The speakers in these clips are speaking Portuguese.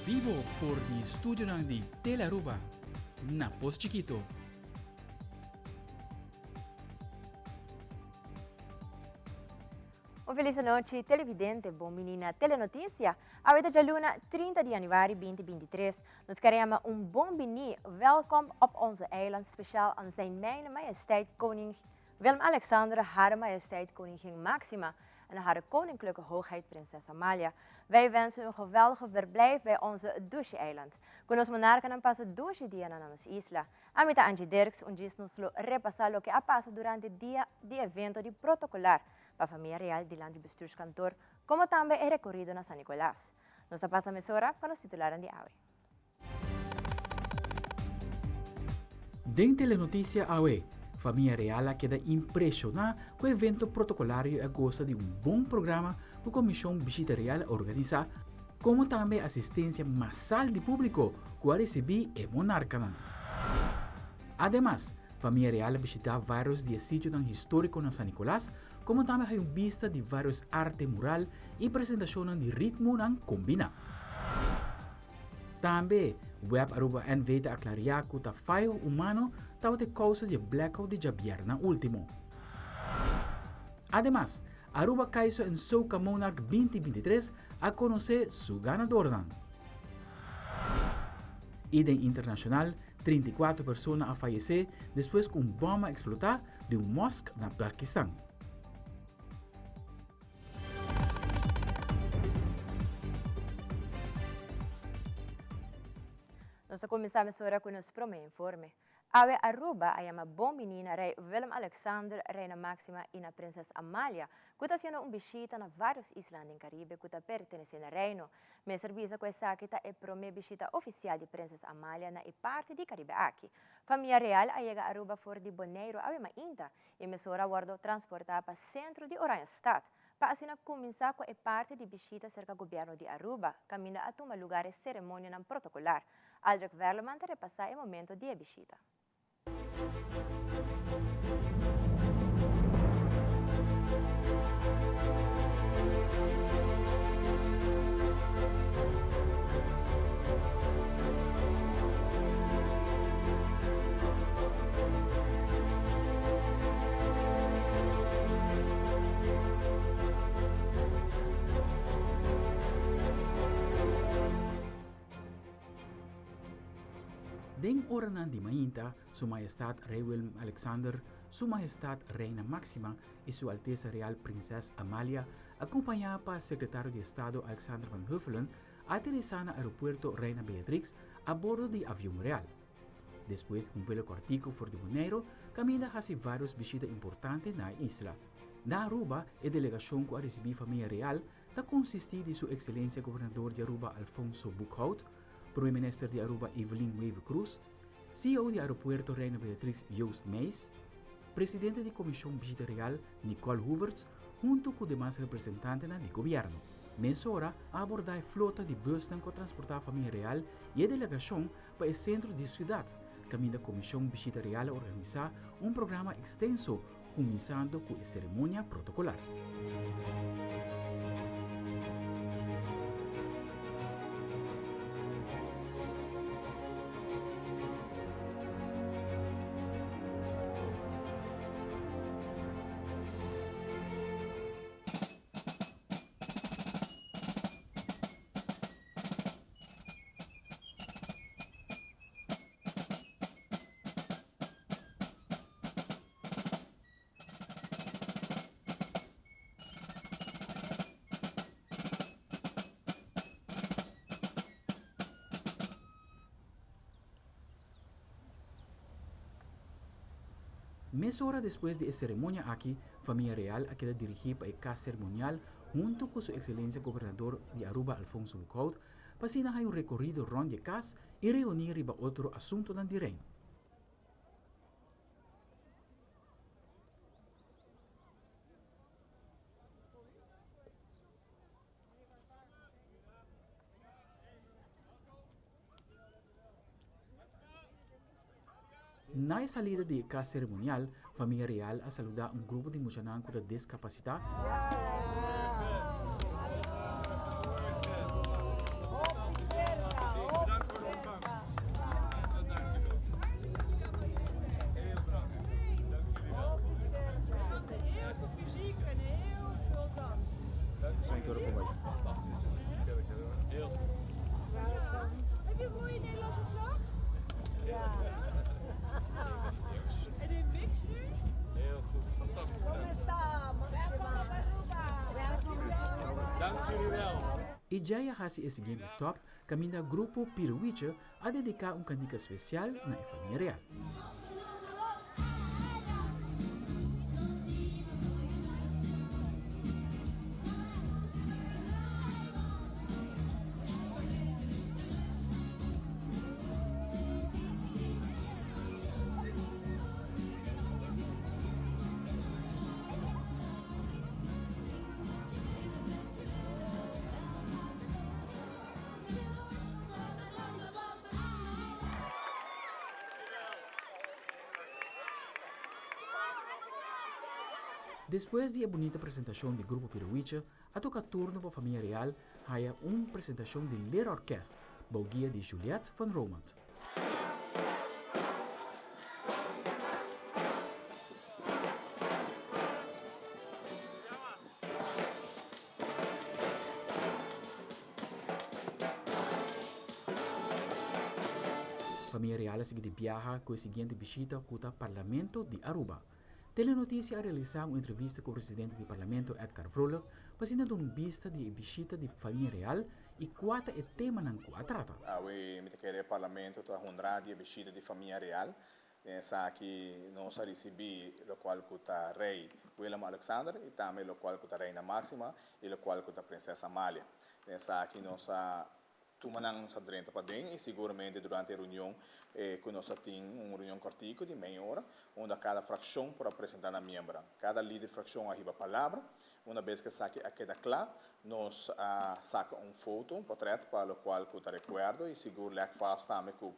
Vivo for di studio ng di Telaruba, na Pos Chiquito. Un felice noite, televidente, bom menina Telenotícia. Awita de luna 30 de januari 2023. Nos queremos bom bini. Welkom op onze eiland, speciaal aan zijn Mijne Majesteit Koning Willem-Alexander, Hare Majesteit Koningin Maxima en Hare Koninklijke Hoogheid Prinses Amalia. Wij wensen u een geweldige verblijf bij onze Douche-eiland. Con los monarcas han pasado 12 días en nuestra isla. Amita Angie Dirks, nos lo repasar lo que ha pasado durante el día de evento de protocolar para a família real de land bestuurskantoor, como também é recorrido na San Nicolás. Nos passa a mesora para os titulares de AWE. Den Telenotícia AWE, família real queda impressionada com o evento protocolario e gosta de bom programa que a Comissão Visita Real organiza, como também assistência massal de público que a receber e monarca. Además, família real visita vários de sítios históricos na San Nicolás, como também hay vista de vários arte mural e apresentação de ritmo nan combina. Também, web Aruba NV a clarear que o fallo humano estava de causa de blackout de Javier na último. Además, Aruba caiu em Soca Monarch 2023 a conhecer seu ganador. E em internacional, 34 pessoas a falecer depois que bomba explotar de mosque na Paquistão. Nós começamos agora com o nosso primeiro informe. Awe Aruba ay uma bom menina rei Willem-Alexander, reina Máxima e na princesa Amalia, que está sendo visita na vários islas do Caribe que está pertencendo ao reino. Me serviço com essa que é a primeira visita oficial de princesa Amalia na parte do Caribe aqui. Família real a chega a Aruba for de Bonaire awe mainta e mesora guardo transportar para o centro de Oranha Stad. Para assim começar com a parte de visita cerca do governo de Aruba, caminha a tomar lugar a cerimônia não protocolar. Aldrich Verleman te repassar o momento de visita. Den oranan di mainta, Su Majestad Rei Willem-Alexander, Su Majestad Reina Máxima e Su Alteza Real Princesa Amalia, acompanhada para o Secretário de Estado Alexander Van Huffelen, aterrissar no aeropuerto Reina Beatrix a bordo de avião real. Depois, velo cortico for de Bonaire, caminha hacia várias visitas importantes na isla. Na Aruba, a delegação que a receber a família real está consistir de Sua Excelência Governador de Aruba Alfonso Buchhout, Primeiro-Ministro de Aruba Evelyn Wave Cruz, CEO de Aeropuerto Reina Beatrix Joost Meijs, Presidente da Comissão Visita Real Nicole Hooverts, junto com demais representantes do governo. Mesora a abordar a flota de buses que transportar a família real e a delegação para o centro da cidade, caminho da Comissão Visita Real a organizar programa extenso, começando com a cerimônia protocolar. Meia hora depois da cerimônia aqui, a família real a queda dirigida para a casa cerimonial junto com Sua Excelência Governador de Aruba Alfonso Buchhout, para assim dar recorrido rond de casa e reunir riba outro assunto na reino. Na salida de casa cerimonial, a família real a saludar grupo de muçulmanos com discapacidade. de mooie Nederlandse vlag? Ja. En de mix nu? Heel goed, fantastisch. Dank jullie wel. E Jaya Hasi e seguinte stop, caminha grupo Piruiche a dedicar candica especial na família real. Depois de a bonita apresentação do grupo Piruiche, a toca turno para a família real há uma apresentação de Leer Orquest, guia de Juliette van Romont. A família real a seguir viaja com a seguinte visita ao Parlamento de Aruba. Telenotícia a realizar uma entrevista com o presidente do Parlamento, Edgar Vrolijk, fazendo uma vista de visita de família real e qual é o tema na qual trata. We querer Parlamento está honrado de visita de família real. Nessa aqui nós recebi o qual está rei Willem Alexander e também o qual está reina Máxima e o qual está princesa Amália. Nessa aqui nós tumanang sa drenta pa din e seguramente durante a reunião que nós temos uma reunião cortico de meia hora, onde cada fração para apresentar a membro. Cada líder de fração arriba a palavra, uma vez que saque a queda claro, nós saca foto, portrait para o qual que recuerdo e seguro que faz também com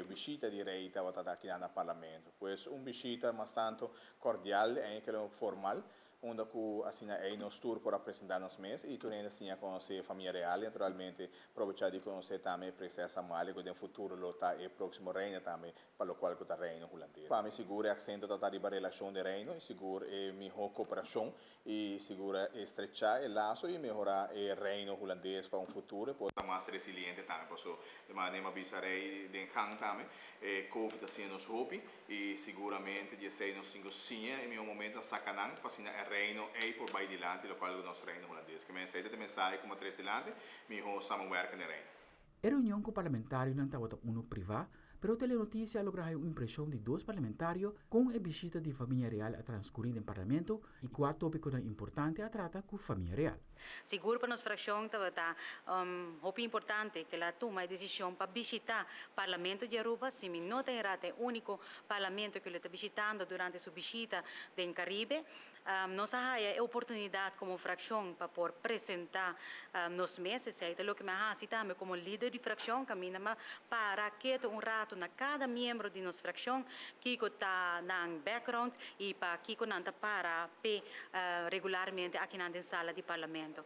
visita de rei estava aqui no parlamento. Pois visita bastante cordial e formal, onde assim nós tour para apresentar nos meses e também assim a conhecer a família real, naturalmente aproveitar de conhecer também a princesa Amália, que no futuro está o próximo reino também, para o qual está reino holandês. Para me seguro acento da relação de reino, e seguro melhor cooperação e seguro estrechar o laço e melhorar o reino holandês para um futuro, para mais resiliente também, por isso de maneira avisarei de gang também, Covid assim nos hope e seguramente de sei nos cinco sim em meu momento sacanang para assim reino e por vai dilante lo qual nosso reino holandês que me saída também sai como três dilante me ho samenwerken no reino. A reunião com o parlamentário não estava privado, pero a telenotícia logrou uma impressão de dois parlamentários com a visita de família real a transcorrer no parlamento e qual tópico importante a tratar com a família real. Seguro para nossa fração está importante que ela tome a decisão para visitar o parlamento de Aruba, se não terá o único parlamento que ele está visitando durante sua visita no Caribe. Nós temos a oportunidade como fração para poder apresentar nos meses, é o que me hace também como líder de fração, caminhamos para que rato na cada membro de nossa fração que está no background e para que está para regularmente aqui na sala de parlamento.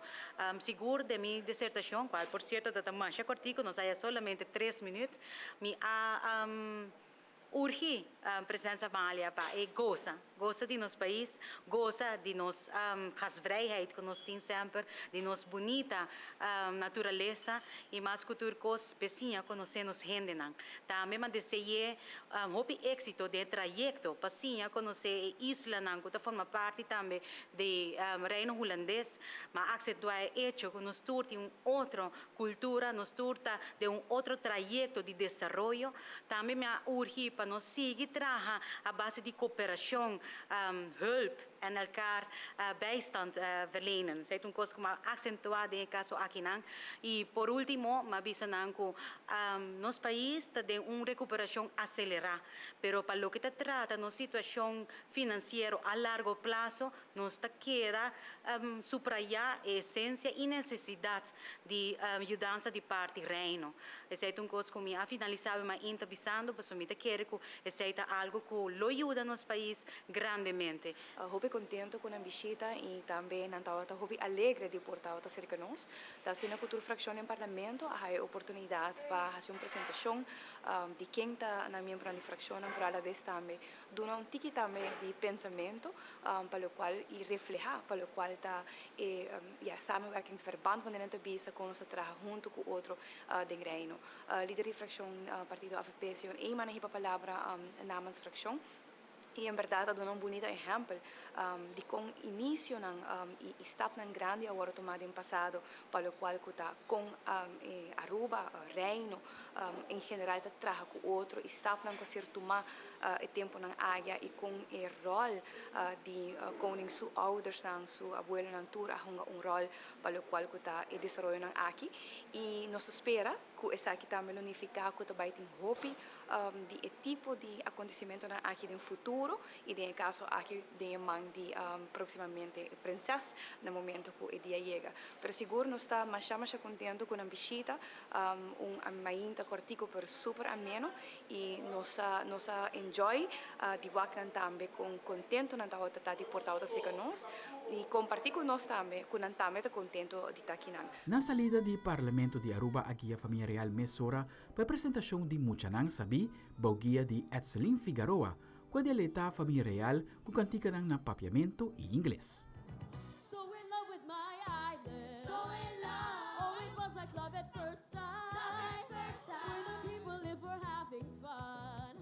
Seguro de minha dissertação, qual por certo está mais cortico, nós temos solamente 3 minutos, urge a presença Amália para goza de nosso país, goza de nossa gasvrijheid que nós temos sempre, de nossa bonita natureza e mais cultura coisas pequenas que nós nos rendem. Também mas desejo hope êxito de trajeto para sim conhecer a isla que forma parte também do reino holandês, mas acentuar o hecho que nós temos outra cultura, nós temos de outro trajeto de desenvolvimento. Também me urge para nós seguir trabalhando a base de cooperação, hulp en elkaar bijstand verlenen. Zij doen kost maar acentuar de caso aqui não. E por último, me avisan que nosso país está de uma recuperação acelerada, pero para lo que se trata na situação financeira a largo prazo, nos está queda subrayar a essência e necessidade de ajudança de parte do reino. Zij doen kost que me a finalizar uma entrevistando, para me querer que seja algo que lo ajuda nosso país grandemente. Hoop hopi contento con la visita e também nantau ta hopi alegre de portar ta cerca nós. Da sina cultura fração em parlamento há a oportunidade para fazer uma apresentação de quem está na membro da fração, por a vez também dona um tiki também de pensamento para o qual e reflejar para o qual tá samenwerkingsverband wanneer het bezig kon ons tragen junto com outro de Greino. Líder de fração partido AFP se een man hipa palavra namens fração. E em verdade dá um bonito exemplo de como início e stap nan grande agora tomado em passado para o qual está com Aruba, Reino, em geral está traga com outro stap nan ser tomar o tempo na área e com o rol de koning su ouders dan su abuelo nan tour um rol para o qual está e desenvolvendo aqui e nos espera que essa aqui também unificar que também tem hope de tipo de acontecimento na aqui no futuro e em caso aqui de man de proximamente princesa no momento que o dia chega. Pero seguro nós está mais contento com a visita mainta cortico per super ameno e nós enjoy de wakan também com contento na tata de portar se com nós e compartir com nós também com também tá contento de estar aqui. Na salida do Parlamento de Aruba aqui a família real mesora para apresentação de Muchanang Sabi, bogia de Edselin Figueroa, quando ele está a família real com cantiga na papiamento em inglês. So in love with my island. So in love. Oh, it was like love at first sight. Love at first sight. Where the people live for having fun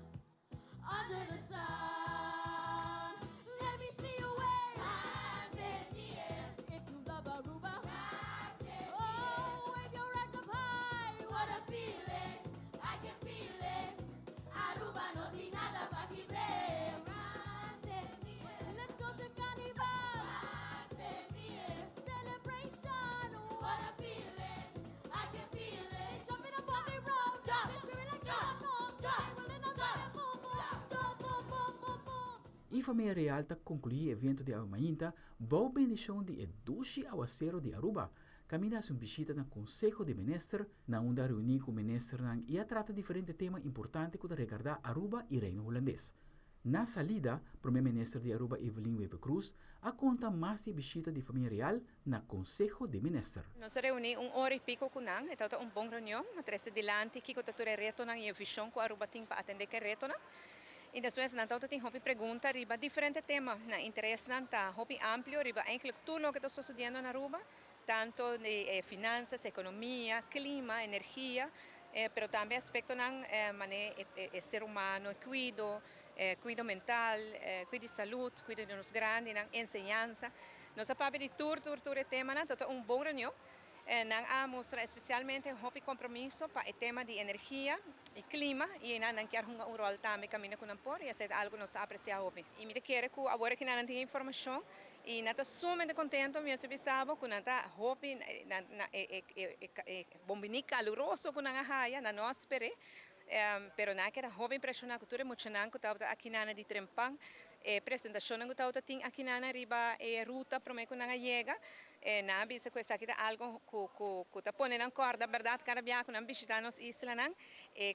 under the sun. Let me see you wave. Hands in the air. If you love Aruba. Hands in the air. Oh, wave your hands up high. What a feeling. I can feel it. Aruba no tiene nada pa' que breve. Hands in the air. Let's go to Carnival. Hands in the air. Celebration. What a feeling. I can feel it. Jumping up on the road. Jump. Jump. Jump. E família real está concluir o evento de Amainta, boa bendição de Edushi Aguacero de Aruba, caminha a visita no Conselho de Ministros, na onde reunir com o ministro e trata diferentes temas importantes que regardar Aruba e Reino Holandês. Na salida, o primeiro-ministro de Aruba, Evelyn Weber Cruz, a conta mais de visita de família real no Conselho de Ministros. Nós reunimos hora e pico com nang, então uma boa reunião, mas adelante que está tudo reto na e visão que Aruba tem para atender que reto na. E depois então tem hopi pergunta riba diferente tema na interesse nan ta hopi amplo riba eigenlijk tudo que está sucedendo na Aruba, tanto de finanças, economia, clima, energia, pero também aspecto nan ser humano, cuido mental, cuido de saúde, cuido de nos grandes, nan enseñanza. Nós papo de tudo tema na tota boa reunião. Nang a mostrar especialmente hopi compromisso para o tema de energia e clima e nang quer um rol também caminha com por e é algo nós apreciamos hopi. E me quer que agora que nang tem informação e nata sumamente contento me sabisabo com nata hopi na bombini caloroso com nang haia na nós espere. Pero naquela hopi impressionante cultura muito nang que estava aqui na de Trempang apresentação que estava tem aqui na riba ruta para mim com nang chega. Na bisa ko sa kita algo ko tapone ng corda verdade cada dia com visita nos isla nang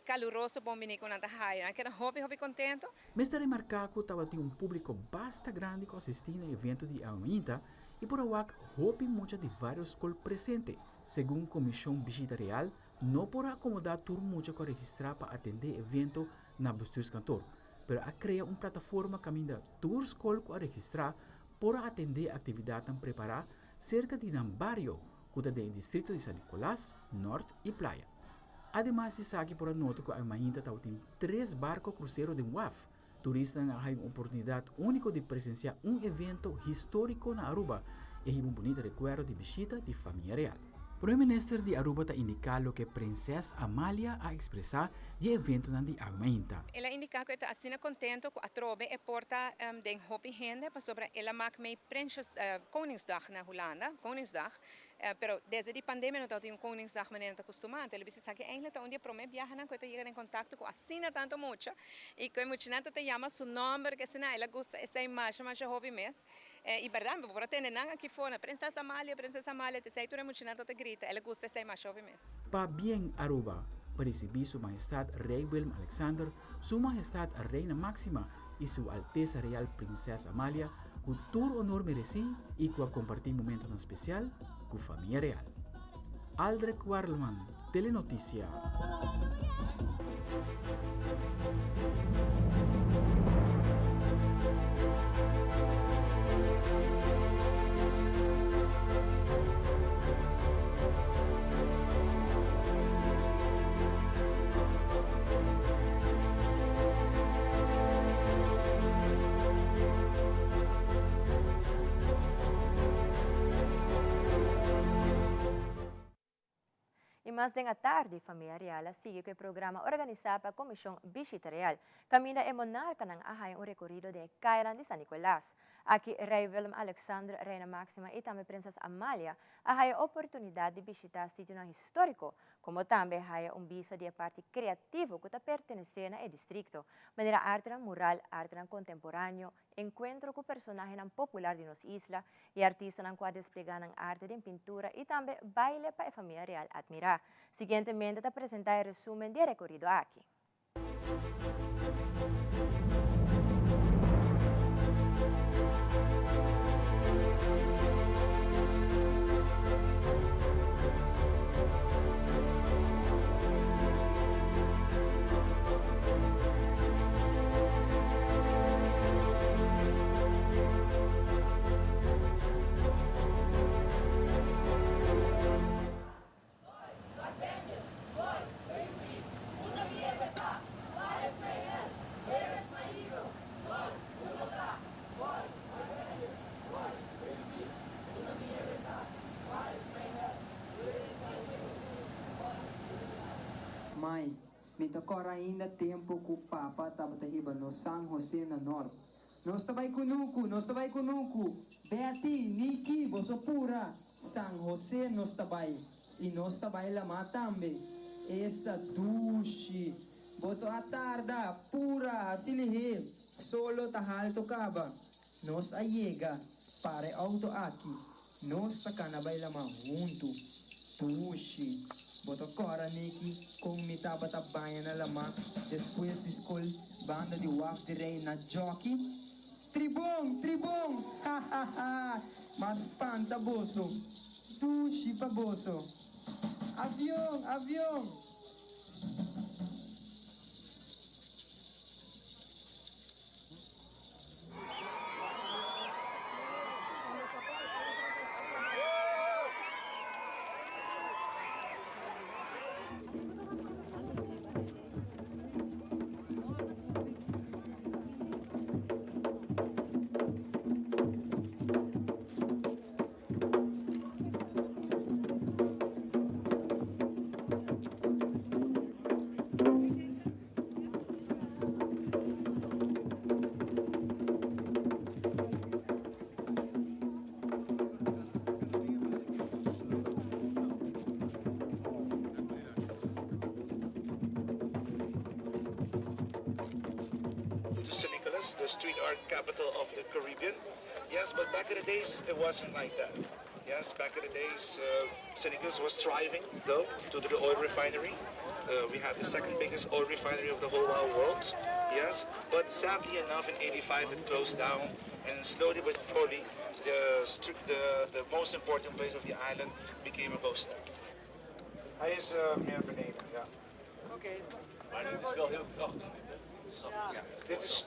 caloroso bombini com nata haia que hopi contento. Mas remarcar que estava tem público bastante grande que assistir no evento de Amainta e por awak hopi muita de vários escolas presentes. Segundo a Comissão Visita Real, não podrá acomodar tudo muito que registrar para atender evento na Bustos Cantor, pero a criar uma plataforma caminha tour escola que registrar para atender atividade preparar cerca de um barrio que está no distrito de San Nicolás, Norte e Playa. Además, se sabe por a nota que a Amainta tem 3 barcos cruzeiro de WAF. Turistas têm uma oportunidade única de presenciar evento histórico na Aruba e uma bonita recuerdo de visita de família real. O primeiro-ministro de Aruba está indicando que a princesa Amália a expressar de evento de Amainta. Ela indica que está assim contento com a trobe e porta de hopi gente para sobre ela maak mee Prinsjes Koningsdag na Holanda, Koningsdag. Pero desde a pandemia não tem Koningsdag maneira está acostumado. Ele disse que ainda está onde promete viajar na coisa chegar em contato com assim tanto muito e que muito tanto te chama seu nome que se ela gosta essa imagem mais hopi mes. E verdade, por atender nang aqui fora, princesa Amália, te sei tu muito tanto te grita, ela gosta essa imagem hopi mes. Pa bien Aruba, para recibir Sua Majestade Rei Willem Alexander, Sua Majestade Reina Máxima e Sua Alteza Real Princesa Amália, com todo honor merecido e com compartir momento tão especial com a família real. Aldrich Warlman, Telenotícia. E mais da tarde, família real, sigue com o programa organizado pela Comissão Visita Real. Camina e monarca ng ahay um recorrido de Cairan de San Nicolás. Aqui, Rei Willem Alexander, Reina Máxima e também Princesa Amália, ahay a oportunidade de visitar sítio histórico, como também ahay visa de parte criativo que pertence ao distrito, maneira arte mural, arte contemporâneo, encontro com personagens popular de nossa isla e artistas que desplegam arte de pintura e também baile para a família real admirar. Seguintemente, te apresentar o resumo de recorrido aqui. Mãe, me tocora ainda tempo que o Papa estava iba no San José na Norte. Nós estava conosco. Betty, Niki, você pura. San José nós estava e nós estava lá também. Esta duche, você a tarda pura, silihe, solo tahal tocaba. Nós a llega para auto aqui. Nós ta canabay lama junto. Duche. Boto agora, Nicky, kung mitaba-tabayan na lama, depois de school, banda de WAF de rei na jockey. Tribong! Ha ha ha! Mas panta boso. Tushi pa boso. Avião! St. Nicholas, the street art capital of the Caribbean. Yes, but back in the days, it wasn't like that. Yes, back in the days, St. Nicholas was thriving, though, due to the oil refinery. We had the second biggest oil refinery of the whole wide world. Yes, but sadly enough, in '85 it closed down, and slowly but surely, the most important place of the island became a ghost town. Hij is meer beneden, ja. Oké. Maar dit is wel heel krachtig. Ja.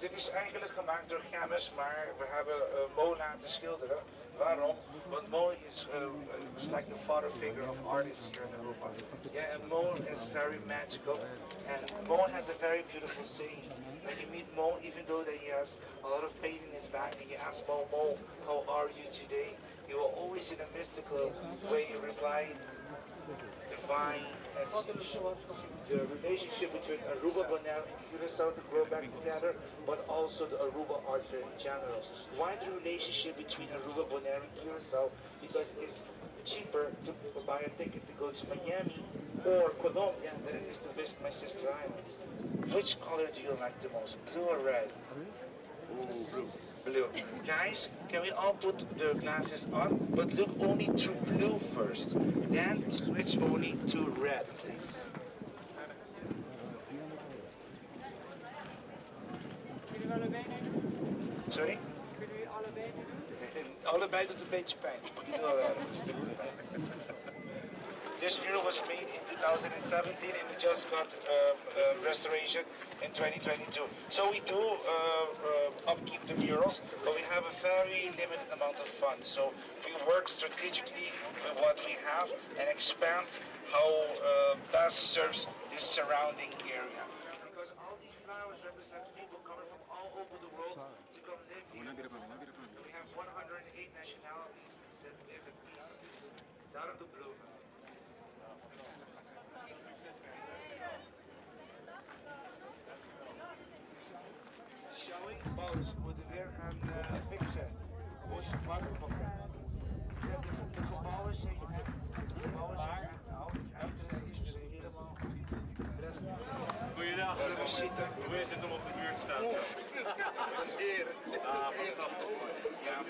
Dit is eigenlijk gemaakt door Gemmes, maar we hebben Mo laten schilderen. Waarom? Want Mo is like the father figure of artists here in Aruba. Yeah, and Mo is very magical, and Mo has a very beautiful saying. When you meet Mo, even though that he has a lot of pain in his back, and you ask Mo, how are you today? He will always, in a mystical way, reply, divine message. The relationship between Aruba, Bonaire, and Curacao to grow back together, but also the Aruba art fair in general. Why the relationship between Aruba, Bonaire, and Curacao? Because it's cheaper to buy a ticket to go to Miami or Colombia than it is to visit my sister islands. Which color do you like the most, blue or red? Ooh, blue. Blue. Guys, can we all put the glasses on, but look only through blue first, then switch only to red, please. Sorry? Allebei doet een beetje pijn. This mural was made in 2017 and we just got restoration in 2022. So we do upkeep the murals, but we have a very limited amount of funds. So we work strategically with what we have and expand how best serves this surrounding area. Because all these flowers represent people coming from all over the world to come live here. We have 108 nationalities that live in peace. Down in the blue. Showing bouwers moeten weer gaan fixen. Dus waterpokken. Ja, de gebouwen zijn oud, is dus helemaal rest. Goeiedag, hoe is het om op de muur te staan? Heer. Ah, fantastisch. Ja,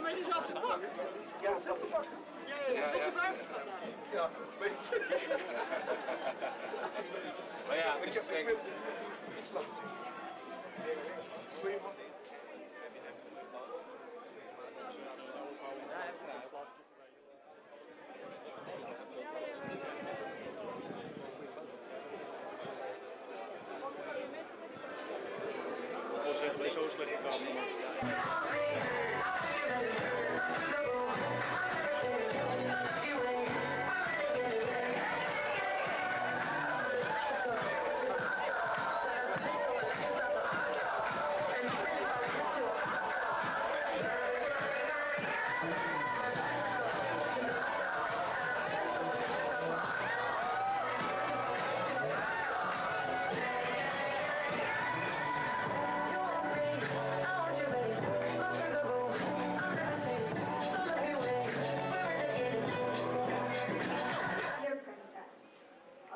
Maar die is op de bak. Ja, op de bak. Ja, met zijn buik. Ja, weet je. Maar ja, ik heb zo slecht gekomen.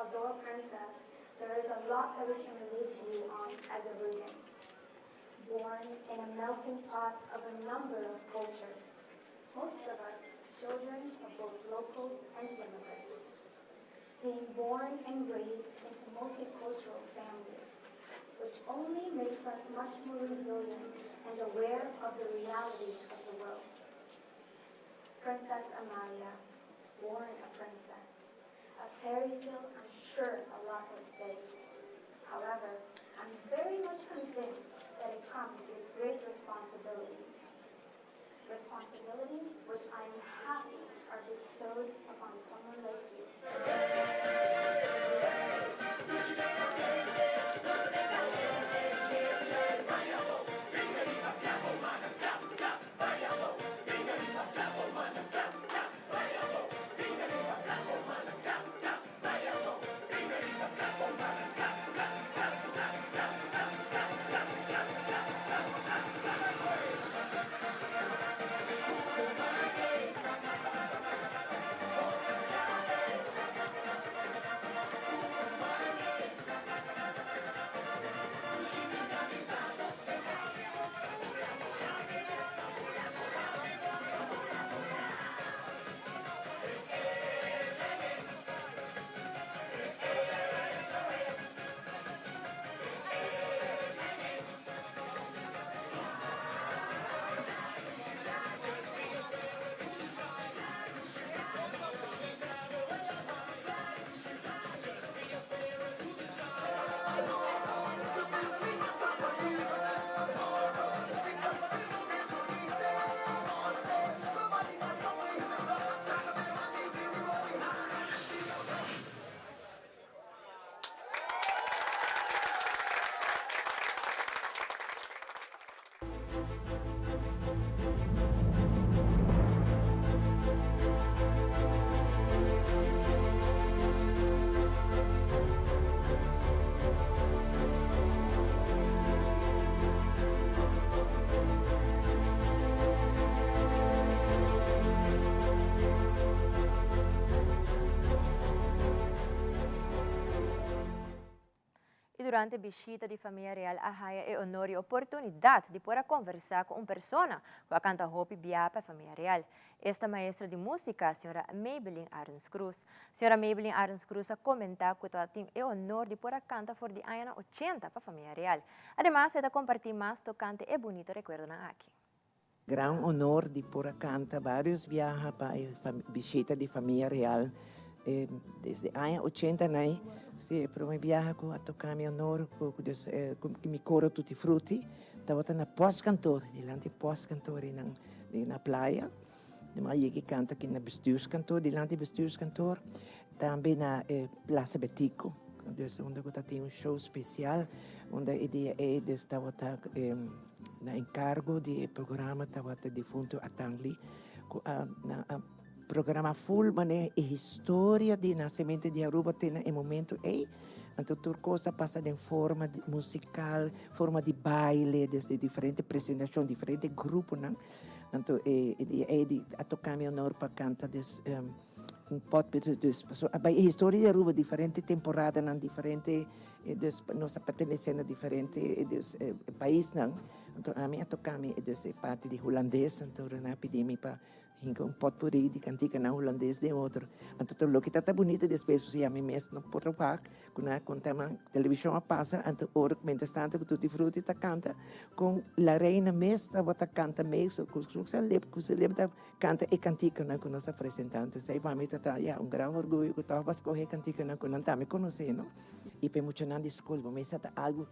Although a princess, there is a lot that we can relate to you on as a Rubin. Born in a melting pot of a number of cultures, most of us children of both locals and immigrants. Being born and raised into multicultural families, which only makes us much more resilient and aware of the realities of the world. Princess Amalia, born a princess. A fairy tale I'm sure a lot would say. However, I'm very much convinced that it comes with great responsibilities. Responsibilities which I am happy are bestowed upon someone like you. durante visita di família real a Haia é honor e oportunidade de poder conversar com uma pessoa que canta Hopi Biapa a família real. Esta maestra de música, a senhora Maybelline Arons Cruz. A senhora Maybelline Arons Cruz a comentar que ela tem o honor de poder cantar por de anos 80 para a família real. Además, ela compartilha mais tocante e bonito recuerdo na aqui. Gran honor de poder cantar vários viajes para a visita de família real. Desde anos 80, né? Se para uma viagem com a tocar meu honor, que me coro tutti frutti, estava na pós-cantor, delante pós-cantor na praia. Mas ele canta aqui na bestuurskantoor, delante bestuurskantoor, também na Plaza Betico, onde eu tenho show especial, onde a ideia é de estar na encargo de programa estava defunto Atangli, na programa full, mas a história de nascimento de Aruba tem em momento então tudo coisa passa em forma musical, forma de baile, desde diferentes apresentações, diferentes grupos, não? Então a tocar meu honor para cantar a história de Aruba, diferentes temporadas, diferentes nós pertencemos a diferentes países, não? Então a minha tocar parte de holandês, então eu pedi para um potpourri de cantiga na holandês de outro. Então o que está bonito depois se a mim mesmo não pode falar, quando a televisão passa, então ora mentre tanto que tutti frutti está canta com a reina mesmo está canta mesmo, que se lembra canta e cantiga na com nossa representante. Sei para mim está grande orgulho que estava escolher cantiga na com não está me conhecendo. E para muito na escola, mas está algo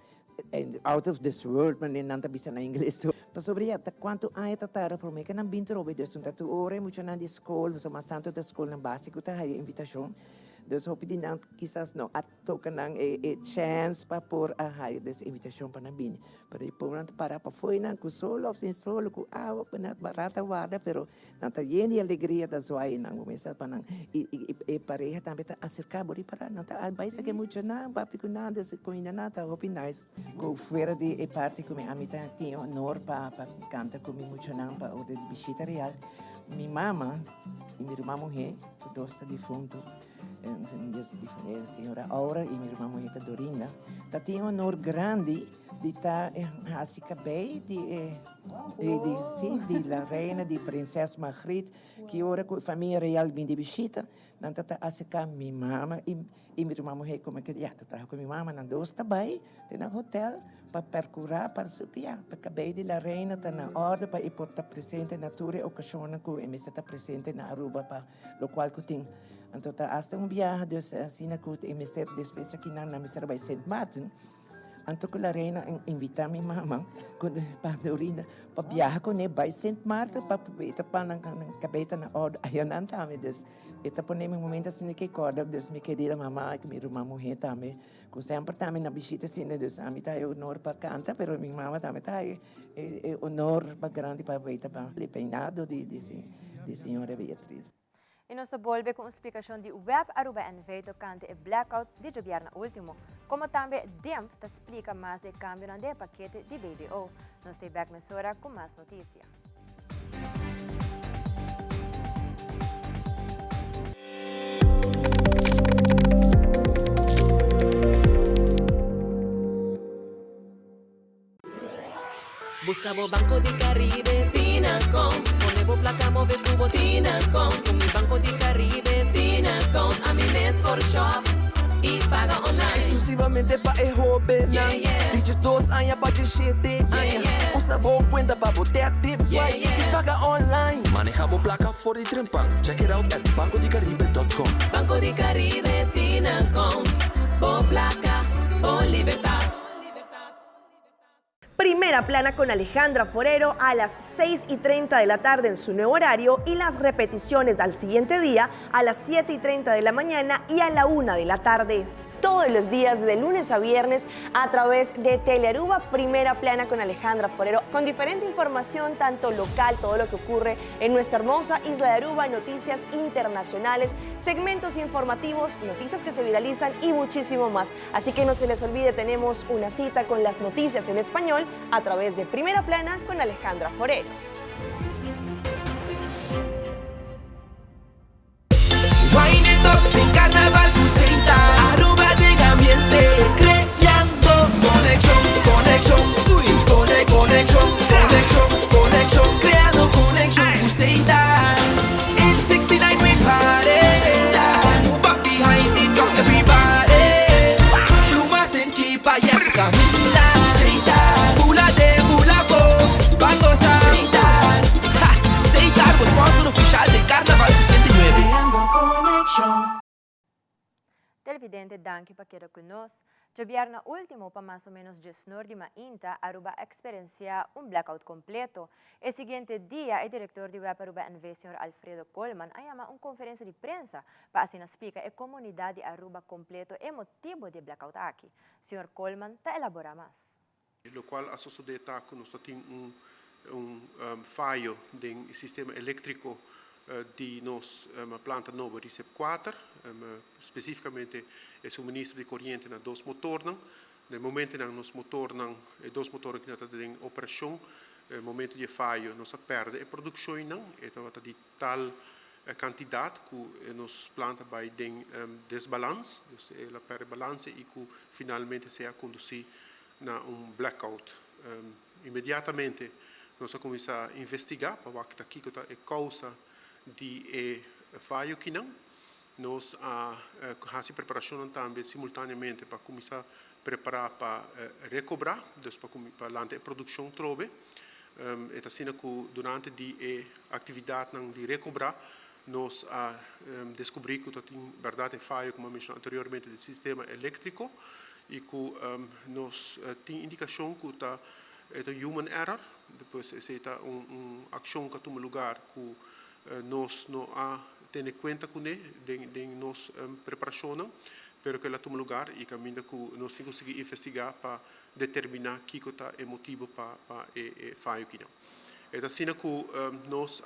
out of this world, mas nem nada bisa na inglês. Mas sobre quanto a tatara para mim que não binto robe desse ora muito na escola, mas tanto da escola básica tá a invitação. Dus hoop je dan quizás no at token ng chance pa por hay des invitation pa na bini. Pero ipunan para pa foi nan ku solo sin solo ku awa pa na barata wada pero nanta yeni alegria da zoai nang umesa pa nang pareja tambe ta acercar bori para nanta albay sa que mucho na papi ku na des ko inanata hope nice. Go fuera de parte como a mita tinha honor pa canta como mucho na pa o de visita real. Mi mama e minha irmã morreu, todos está defunto. A senhora Aura e minha irmã morreu, Dorinda. Tinha um honor grande de estar assim acabei de la reina de princesa Margriet, que ora com a família real vem de visita. Não tá assim cá minha mama e minha irmã morreu como que já tá com minha mama na dois também, tem no hotel para percorrer para que já para acabei de la reina tá na ordem para ir portar presente na toda ocasião que me está presente na Aruba para o qual que tem. Então tá hasta viagem dus assim que me está despeça aqui na Mr. by St. Martin. Então que a reina invita minha mama para Dorina para viajar com ela by St. Martin para para na cabeta na ordem. Aí não tá me des eta por um momento assim que corda dus minha querida mamãe que minha irmã morreu também. Que sempre também na visita assim dus a mim tá honor para cantar, pero minha mama também tá honor para grande para ver para o peinado de senhora Beatriz. E nós volve com explicação de web Aruba NV tocante e blackout de governo último, como também DEMP te explica mais de cambio no paquete de BDO. Nós estamos back nessa hora com mais notícias. Buscamos Banco de Caribe, Tinacom. Ponemos placa, move tubo, Tinacom. Con mi Banco de Caribe, Tinacom. A mi mes por shop y paga online. Exclusivamente pa' el joven. Dices 2 años pa' de 7 años. Usa boa cuenta pa' botar tips y paga online. Manejamos placa for the trempan. Check it out at bancodecaribe.com. Banco de Caribe, Tinacom. Bo placa, bo libertad. Primera plana con Alejandra Forero a las 6:30 de la tarde en su nuevo horario y las repeticiones al siguiente día a las 7:30 de la mañana y a la 1 de la tarde. Todos los días de lunes a viernes a través de Telearuba, Primera Plana con Alejandra Forero, con diferente información tanto local, todo lo que ocurre en nuestra hermosa isla de Aruba, noticias internacionales, segmentos informativos, noticias que se viralizan y muchísimo más. Así que no se les olvide, tenemos una cita con las noticias en español a través de Primera Plana con Alejandra Forero. Carnaval Buceita, Aruba de ambiente, creando televidente, danke pa queda conosco. Gobierno último pa mais ou menos 19 de Mainta, Aruba experiencia blackout completo. E seguinte dia, o diretor de web Aruba NV, Sr. Alfredo Colman, ayama conferência de prensa para assim explicar a comunidade de Aruba completo e motivo de blackout aqui. Sr. Colman ta elabora mais. Lo qual a sociedade que nós temos falho do sistema elétrico de nos planta nova RICEP 4, especificamente o suministro de corrente na dois motores. No momento em nos motores, dois motores que estão em operação, no momento de falho, nós perde a produção não, então de tal quantidade que nos planta vai em desbalance, ela perde balance e que finalmente se a conduzir na blackout. Imediatamente nós começamos a investigar para ver que é a causa de falho que não. Nós fazemos preparação também simultaneamente para começar a preparar para recobrar, depois para lançar a produção trove. É assim que durante a atividade de recobrar, nós descobrimos que tem verdade falho, como mencionei anteriormente, do sistema elétrico e que nós tem indicação que é human error, depois é uma ação que toma lugar que nós não temos conta com ele de nossa preparação, mas que ela toma lugar e caminho que nós temos que conseguir investigar para determinar que é o motivo para o falho que não. É assim que nós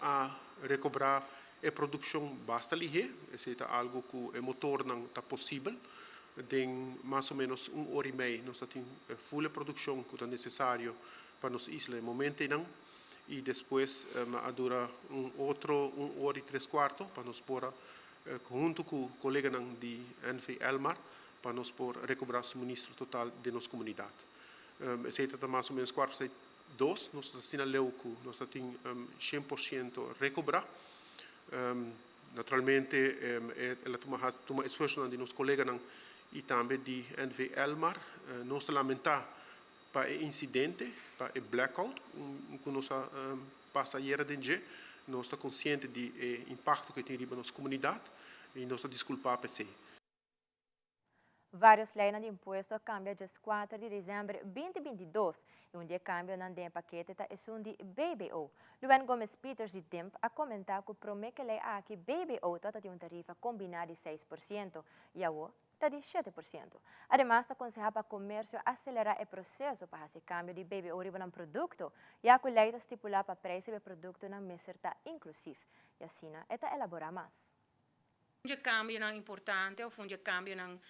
recobrar a produção basta ligeira, é algo que o motor não está possível. De mais ou menos 1 hora e meia, nós temos full produção que é necessário para nossa isla no momento não. E depois dura 1 hora e 3/4 para nós pôr junto com o colega de NV Elmar para nós pôr recobrar o suministro total de nossa comunidade. Esse é mais ou menos 4/2, nós assinalamos que nós temos 100% recobrar. Naturalmente, ela toma esforço de nossos colegas e também de NV Elmar. Nós lamentamos para o incidente, para o blackout, que nós passa ayer de dia, nós estamos conscientes do impacto que tem na nossa comunidade e nós estamos desculpados por isso. Vários leis de imposto cambiam dia 4 de dezembro de 2022 e um dia cambio na paquete é um de BBO. Luan Gomes Peters de DIMP a comentar que promete que lei aqui BBO tem uma tarifa combinada de 6% e a está de 7%. Además, está aconselhado para o comércio acelerar o processo para esse câmbio de BBO no produto, e a lei está estipulada para o preço do produto na mesa está inclusive. E assim, está elaborar mais. O cambio não importante, o fundo de cambio não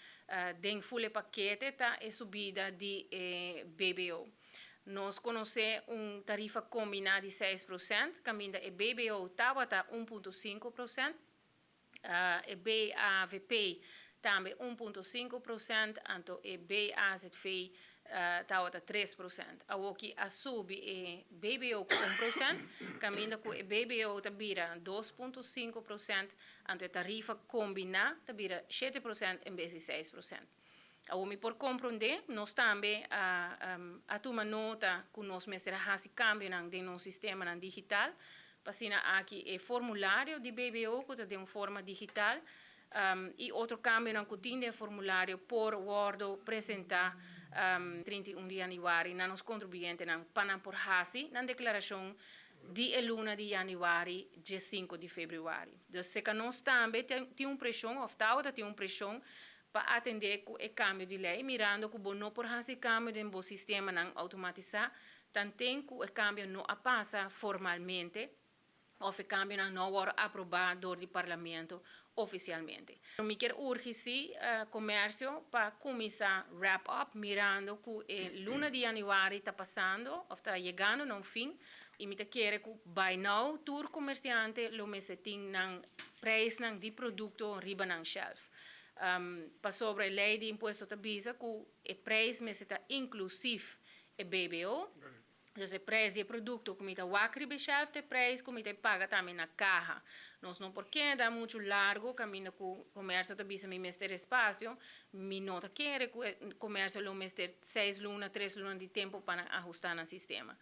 tem full paquete tá é subida de BBO. Nós conhecemos tarifa combinada de 6%, caminho e BBO estava 1,5%, e BAVP também 1,5%, então e BAZV estava 3%. A que a sube e BBO com 1%, caminho que o BBO vira 2,5%, então a tarifa combinada vira 7% em vez de 6%. Por compreender, nós também tomamos nota que nós mestramos cambio no nosso sistema digital, para aqui o formulário de BBO que tem uma forma digital, e outro cambio no que formulário por Word apresentar 31 de januário na nos contribuinte para por hasi na declaração de 1 de januário de 5 de fevereiro. Então, se nós também temos pressão, ou tem uma pressão para atender o cambio de lei, mirando que não por hasi cambio do sistema não automatizar, tanto que o cambio não passa formalmente, ou o cambio não é aprovado do parlamento oficialmente. Eu quero urgir o comércio para começar a wrap up, mirando que 1 de januário está passando, ou está chegando no fim, e me quero que by now, todo comerciante lo meseting ng preço de produto riba ng shelf. Para sobre a lei de imposto tabisa que o preço está inclusive e BBO. Então, o preço do produto que está wakri be shelf, o preço que está paga também na caja. Nós não porque dá muito largo, caminho que o comércio tabisa me mestre espaço, me nota quer que o comércio lo mestre 6 lunas, 3 lunas de tempo para ajustar no sistema.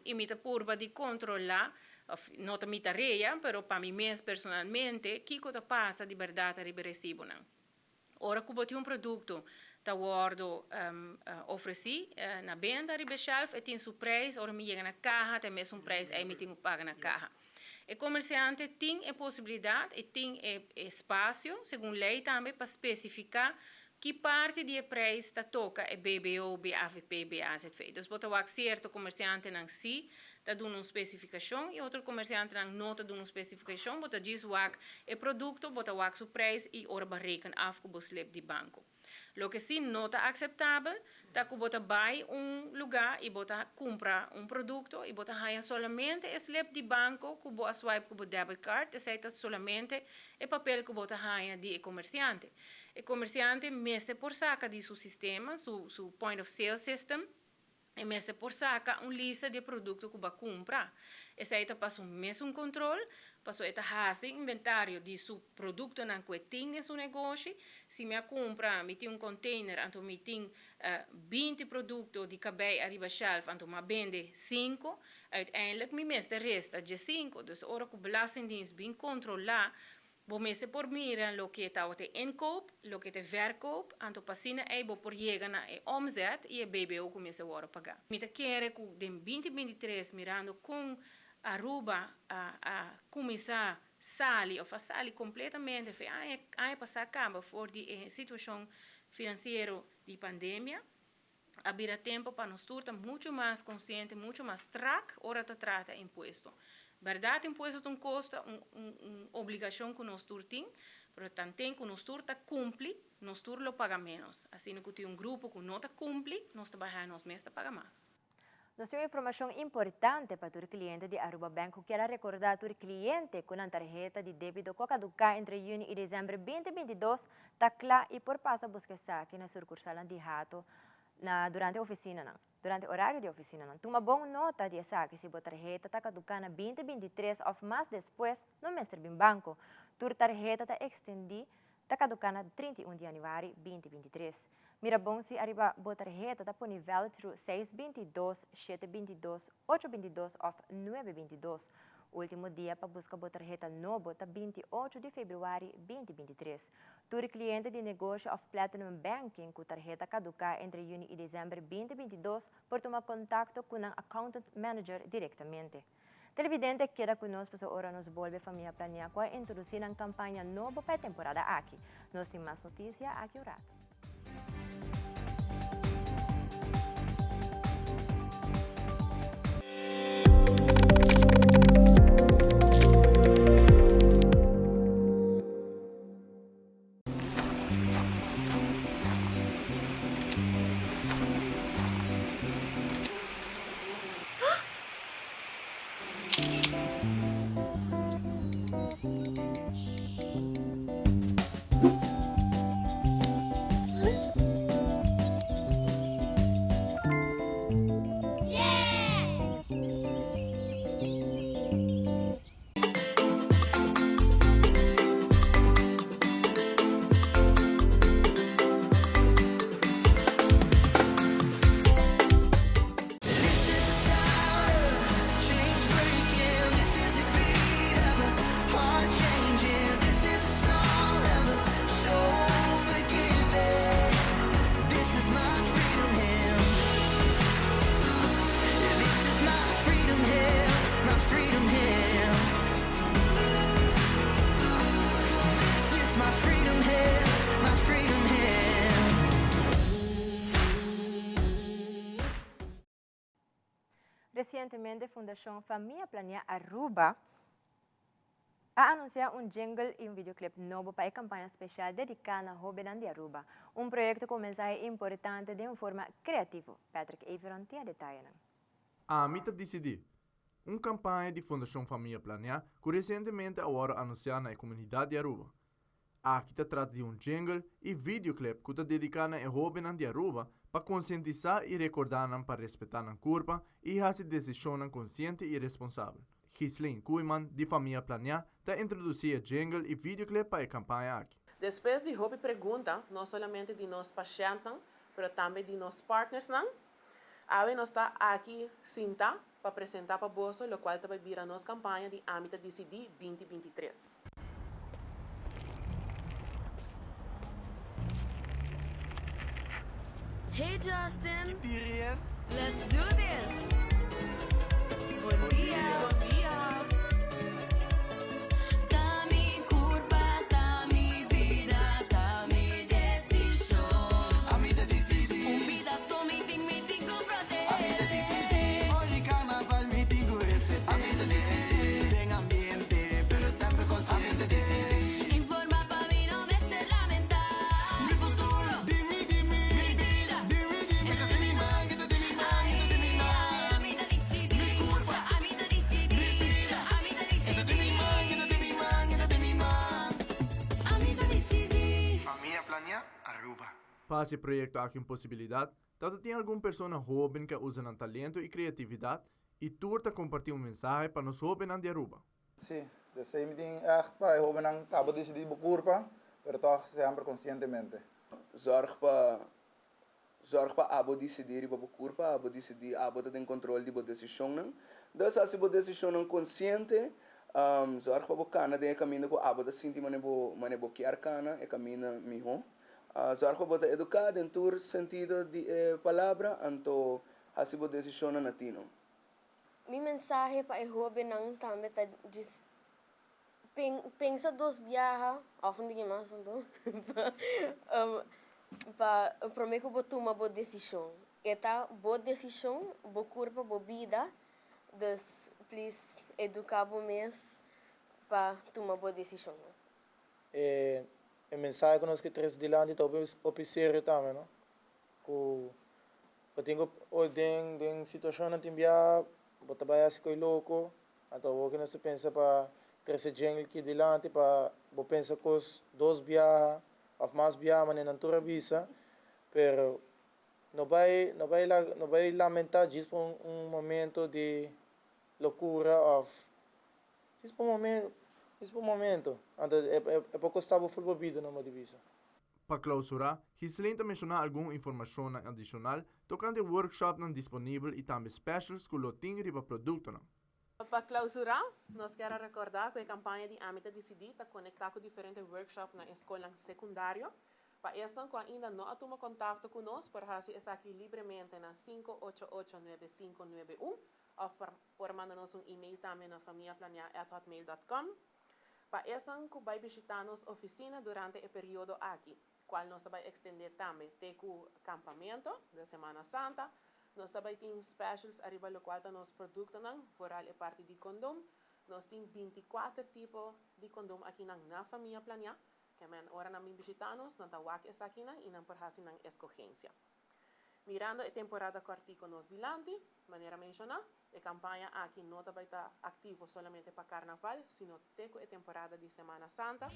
E me purba de controlar, não me tareia, mas para mim mesmo personalmente, que coisa passa de verdade a recibo não. Ora que você tem produto tá wordo ofereci na venda riba shelf e tem seu preço, ora me chega na caixa, tem mesmo preço, aí me tem que pagar na caixa. O comerciante tem a possibilidade e tem espaço, segundo lei também, para especificar que parte do preço está toca é BBO, BAVP, BAZV. Então, você vai certo comerciante não si, está dando uma especificação e outro comerciante não nota dando uma especificação, você diz o produto, você vai o preço e ora barreca af que você leva de banco. Lo que sim nota aceitável, tá que você vai lugar e você compra produto e você ganha somente o slip de banco que você swipe com o debit card, aceita somente o papel que você ganha de comerciante. O comerciante meste por saca de seu sistema, seu point of sale system, e meste por saca lista de produtos que você compra. Essa aí passa mesmo controle, passa a inventário de seu produto na que tem no seu negócio. Se me compra, me tem container, então me tem 20 produtos de cabelo arriba shelf, então me vende 5, uiteindelijk me meste resta de 5. Dus ora que o belastingdienst bem controlar, você por mirar lo que está de inkoop, lo que te verkoop, anto passina ebo por llegar na omzet e BBO começa a pagar. Me te quer que de 2023 mirando com Aruba a começar sali ou sali completamente, ai passar cabo por de situação financeira de pandemia. Habira tempo para nós estar muito mais consciente, muito mais track, ora te trata imposto. Verdade, imposto um custo, uma obrigação que nós temos, mas também que nós cumpre, nós lo paga menos. Assim que tem grupo que não cumpre, nós trabalhamos nós mesmos paga mais. Nós temos informação importante para o cliente de Aruba Bank, que quer recordar o cliente com a tarjeta de débito que caduca entre junho e dezembro 2022, está claro e por passar buscar saque na sucursal de Hato durante a oficina. Durante o horário de oficina, toma boa nota de que se a tarjeta está caducando 2023 ou mais depois, no mês de banco, a tarjeta está extendida, está caducando 31 de janeiro 2023. Mira bom se arriba a tarjeta está por nível through 622, 722, 822 ou 922. O último dia para buscar a tarjeta nova está 28 de fevereiro 2023. Todo cliente de negócio of Platinum Banking com tarjeta caduca entre junho e dezembro 2022 por tomar contato com o Accountant Manager diretamente. Televidente queda conosco para hora nos volve família planear com a introduzir a campanha nova para a temporada aqui. Nós temos mais notícias aqui o rato. Recentemente, a Fundação Família Planear Aruba a anunciar jingle e videoclip novo para a campanha especial dedicada a jovens de Aruba. Projeto com mensagem importante de uma forma criativa. Patrick Everon tem a detalhe. A Amita decidiu. Campanha de Fundação Família Planear que recentemente agora anunciada na comunidade de Aruba. Aqui se trata de jingle e videoclip que está dedicado a jovens de Aruba para conscientizar e recordar para respeitar a curva e fazer decisões conscientes e responsáveis. Gislin Kuiman, de Família Planear, está introduzindo jingle e videoclip para a campanha aqui. Depois de hobby pergunta, não somente de nós pacientes, mas também de nós partners, agora nós está aqui sinta para apresentar para vocês, o qual vai vir a nossa campanha de Amita DCD 2023. Hey Justin. Let's do this. Bon dia. Bon dia. Tami curva, tami vida, tami decision. Amita decidi. Un vida so meeting con frate. Amita decidi. Ogni carnaval meeting con respeto. Amita decidi. Den ambiente, pero sempre consciente. Amita decidi. Informa pa' mí no me estés lamentar. Mi futuro. Dimmi. Mi vida. Quítate de mi man, quítate de mi man, quítate de mi man. Amita decidi. Mi culpa. Amita decidi. Mi vida. Amita decidi. Quítate de mi man, quítate de mi man, quítate de mi man. Amita decidi. Familia Plania, Aruba. Para esse projeto aqui uma possibilidade, tanto tem alguma pessoa jovem que usa um talento e criatividade e turta compartilhar mensagem para nós jovens de Aruba. Sim, dus je moet echt bij hopen aan tabo decidi bekurpa, pero toch sempre conscientemente. Zorg para abo decidir para bekurpa, abo decidir, abo ter controle de boa decisão. Dus als je boa decisão consciente, zorg para bocana de caminho com abo da sinti manebo kiar cana e caminho miho. Zorg para botar educado em todo sentido de palavra, anto assim boa decisão natino. Mi mensaje pa jovem nang tambe ta dis pensa dos viaja, often di mas então. Pa prometo botuma bo decisão. Eta bo decisão, bo curva, bo vida. Dus please educar bo mes pa toma bo decisão. E mensagem que nós que três de lá de top oficiero também, não? Com patingo o den situação na timbia bota vai assim coi louco, então o que nós pensa para três jungle aqui de lá para bo pensa com os dois viaja, of mais viaja mas não tura visa, pero não vai lamentar disso por momento de loucura of disso por momento, então é pouco estava full bebida na divisa. Para clausurar, excelente mencionar alguma informação adicional tocante o workshop disponível e também specials que loting riba produto. Para clausurar, nós queremos recordar que a campanha de Amita Decidi está conectada com diferentes workshops na escola secundária. Para isso, quando ainda não toma contato conosco, por fazer isso aqui livremente na 588-9591 ou por mandar-nos e-mail também na familiaplania@hotmail.com. Para isso, que vai visitar nossa oficina durante o período aqui, qual nós vai estender também até o acampamento da Semana Santa. Nós também temos specials arriba do qual nós produtos foral e parte de condom. Nós temos 24 tipos de condom aqui na Família Plania, que men ora na visitamos, na tawak essa aqui e na por hasi na escorrência. Mirando a temporada cortico nos dilante, maneira mencionar, a campanha aqui não vai estar ativo somente para Carnaval, sino teco a temporada de Semana Santa.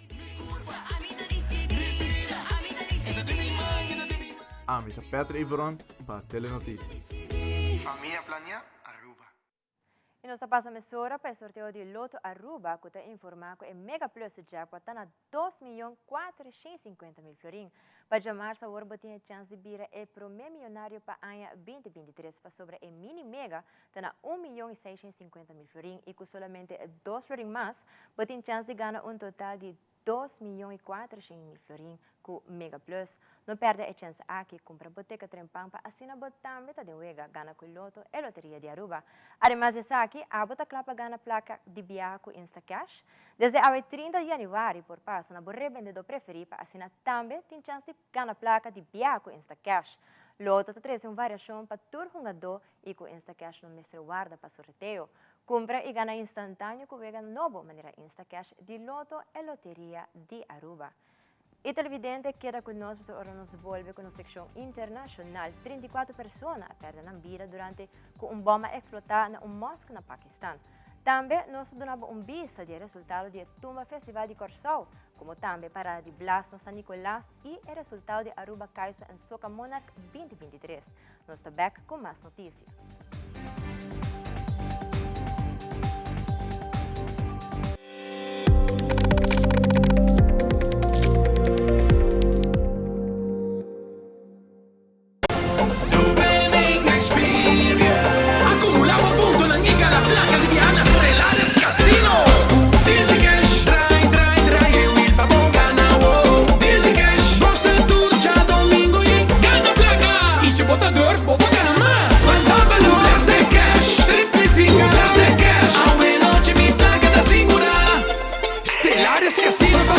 Amita Petra Iveron para Telenotícias. Familia Plania, Aruba. E nós passamos hora para o sorteio de Loto Aruba, que está informado que o Mega Plus Jackpot está na 2.450.000 florin. Para chamar essa hora, tem a chance de vir o primeiro milionário para a ano 2023. Para sobre o Mini Mega, está na 1.650.000 florin. E com somente 2 florin mais, tem a chance de ganhar total de 2.400.000 florin com Mega Plus. Não perde a chance aqui, compra boteca trempang para assinar botão meta de Wega, gana com Loto e Loteria de Aruba. Además de aqui, a bota clapa gana placa de viagem com Instacash. Desde a 30 de janeiro, por passo, na borre vendedor preferido para assinar também tem chance de ganhar placa de viagem com Instacash. Loto está trazendo uma variação para todo jogador e com Instacash no mestre guarda para sorteio. Compra e ganha instantâneo com Wega novo maneira Instacash de Loto e Loteria de Aruba. E televidente queda conosco para ora nos volve com a secção internacional. 34 pessoas perderam a vida durante que bomba explotar na mosque na Paquistão. Também nós donamos vista de resultado do Tumba Festival de Corsou, como também para de Blas na San Nicolás e o resultado de Aruba Kaiso em Soca Monarch 2023. Nós estamos back com mais notícias.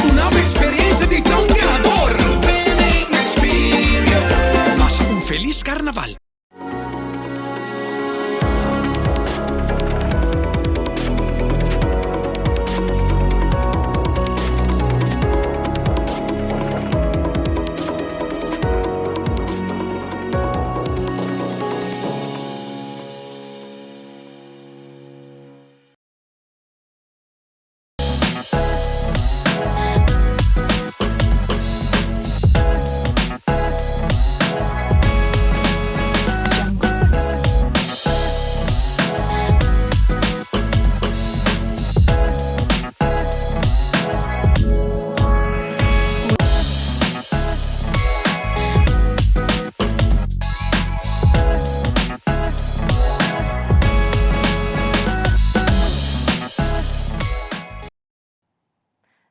Una experiência de tão ganhador. Winning experience. Passa feliz carnaval.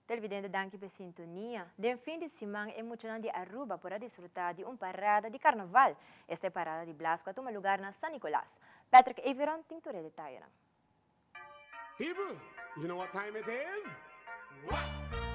Televidente, danke per sintonia. Del fim de semana emocionante de Aruba para desfrutar de parada de carnaval. Esta é parada de Blasco a tomar lugar na San Nicolás. Patrick Everon tem todo detalhe. People, you know what time it is? What?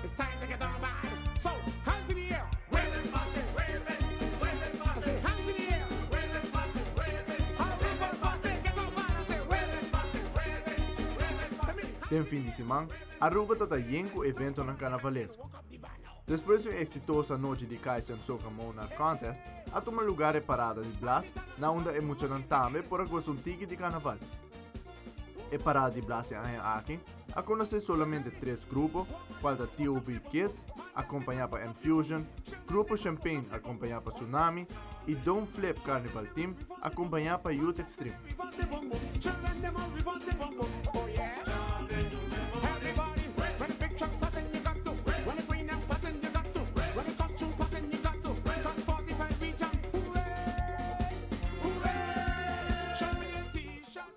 It's time to get on the line. So, hands in the air. Wave it, boss it, wave it, wave it, boss it. I say, hands in the air. Wave it, boss it, wave it. Wave it, boss it, get on the line. I say, wave it, boss it, wave it, wave it, boss it. Tem fim de semana, Aruba está com evento no carnavalesco. Depois de uma exitosa noite de Kaizen Soca Monarch Contest, a tomar lugar a parada de Blas, na onda emocionante também por alguns ticket de carnaval. A parada de Blas é aqui, a conhecer somente 3 grupos, qual da TOB Kids, acompanhado por Infusion, Grupo Champagne, acompanhado por Tsunami, e Don't Flip Carnival Team, acompanhado por Youth Extreme.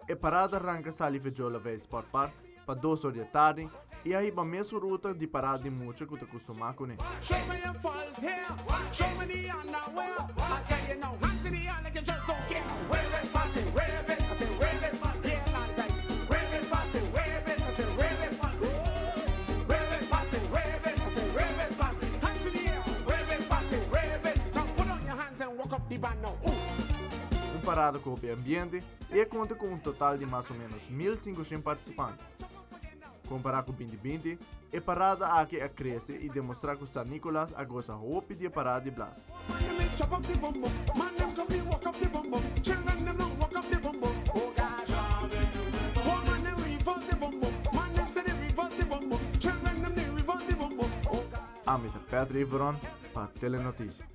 A parada arranca sali Fejola Way Sport Park para 2 horas da tarde e aí a mesma ruta de parada de música que tu costuma conhecer. Parada com o ambiente e conta com um total de mais ou menos 1.500 participantes. Comparado com 2020, a parada aqui cresce e demonstra que San Nicolás gosta roupa de parada de Blas. Amita Pedro Iveron para Telenotícias.